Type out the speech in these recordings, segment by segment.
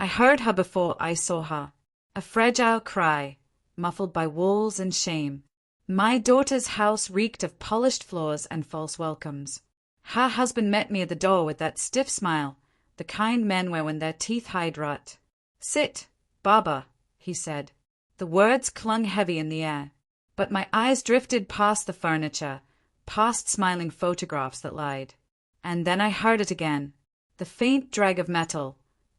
I heard her before I saw her. A fragile cry, muffled by walls and shame. My daughter's house reeked of polished floors and false welcomes. Her husband met me at the door with that stiff smile the kind men wear when their teeth hide rot. "Sit, Baba," he said. The words clung heavy in the air, but my eyes drifted past the furniture, past smiling photographs that lied. And then I heard it again, the faint drag of metal,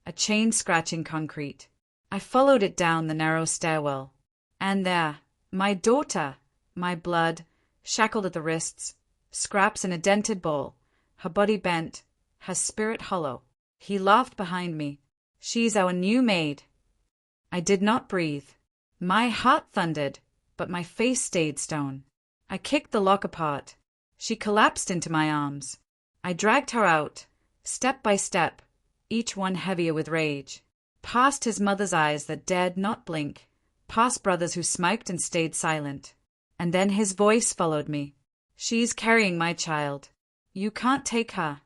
a chain scratching concrete. I followed it down the narrow stairwell. And there, my daughter, my blood, shackled at the wrists, scraps in a dented bowl, her body bent, her spirit hollow. He laughed behind me. "She's our new maid." I did not breathe. My heart thundered, but my face stayed stone. I kicked the lock apart. She collapsed into my arms. I dragged her out, step by step, each one heavier with rage. Past his mother's eyes that dared not blink, past brothers who smiked and stayed silent. And then his voice followed me. "She's carrying my child. You can't take her."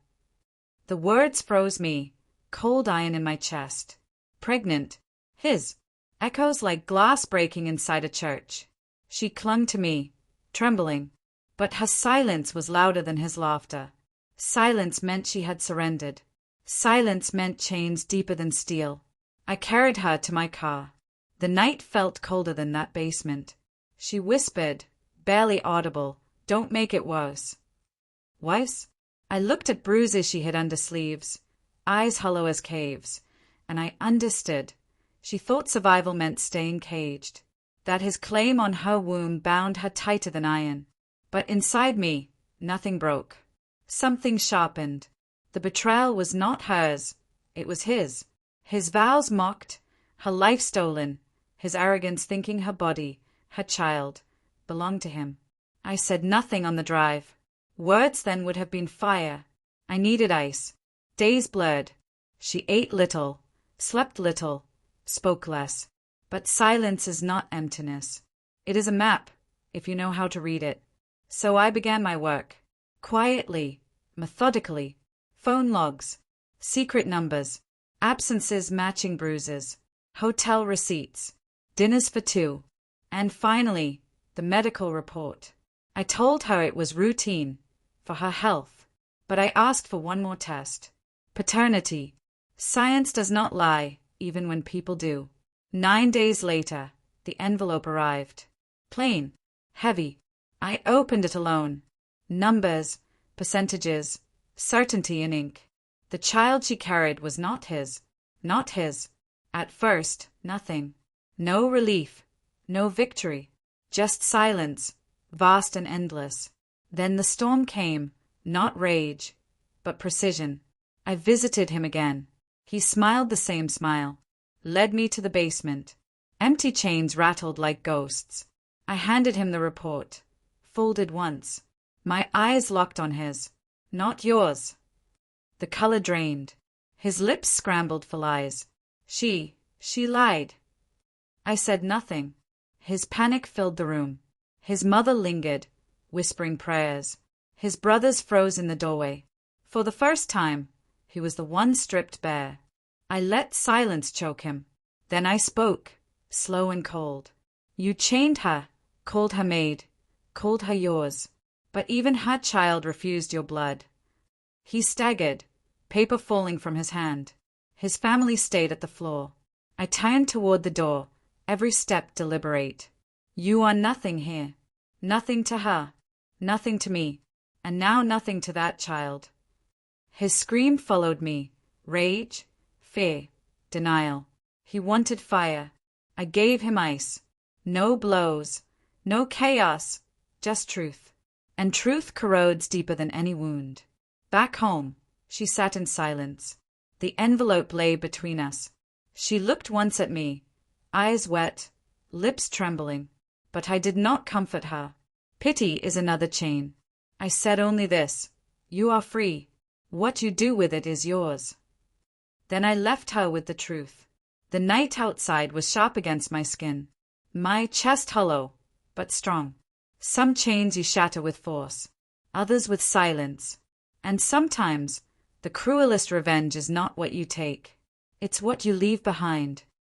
The words froze me, cold iron in my chest. Pregnant. His. Echoes like glass breaking inside a church. She clung to me, trembling. But her silence was louder than his laughter. Silence meant she had surrendered. Silence meant chains deeper than steel. I carried her to my car. The night felt colder than that basement. She whispered, barely audible, "Don't make it worse." Worse? I looked at bruises she hid under sleeves, eyes hollow as caves, and I understood. She thought survival meant staying caged, that his claim on her womb bound her tighter than iron. But inside me, nothing broke. Something sharpened. The betrayal was not hers, it was his. His vows mocked, her life stolen, his arrogance thinking her body, her child, belonged to him. I said nothing on the drive. Words then would have been fire. I needed ice. Days blurred. She ate little, slept little, spoke less. But silence is not emptiness. It is a map, if you know how to read it. So I began my work. Quietly, methodically. Phone logs, secret numbers, absences matching bruises, hotel receipts, dinners for two, and finally, the medical report. I told her it was routine, for her health, but I asked for one more test. Paternity. Science does not lie, even when people do. 9 days later, the envelope arrived. Plain, heavy. I opened it alone. Numbers, percentages, certainty in ink. The child she carried was not his. Not his. At first, nothing. No relief. No victory. Just silence, vast and endless. Then the storm came, not rage, but precision. I visited him again. He smiled the same smile. Led me to the basement. Empty chains rattled like ghosts. I handed him the report. Folded once. My eyes locked on his. "Not yours." The color drained. His lips scrambled for lies. She lied. I said nothing. His panic filled the room. His mother lingered, whispering prayers. His brothers froze in the doorway. For the first time, he was the one stripped bare. I let silence choke him. Then I spoke, slow and cold. "You chained her, called her maid, called her yours. But even her child refused your blood." He staggered, paper falling from his hand. His family stayed at the floor. I turned toward the door, every step deliberate. "You are nothing here. Nothing to her. Nothing to me. And now nothing to that child." His scream followed me. Rage, fear, denial. He wanted fire. I gave him ice. No blows. No chaos. Just truth. And truth corrodes deeper than any wound. Back home, she sat in silence. The envelope lay between us. She looked once at me, eyes wet, lips trembling. But I did not comfort her. Pity is another chain. I said only this: "You are free. What you do with it is yours." Then I left her with the truth. The night outside was sharp against my skin. My chest hollow, but strong. Some chains you shatter with force, others with silence. And sometimes, the cruelest revenge is not what you take. It's what you leave behind.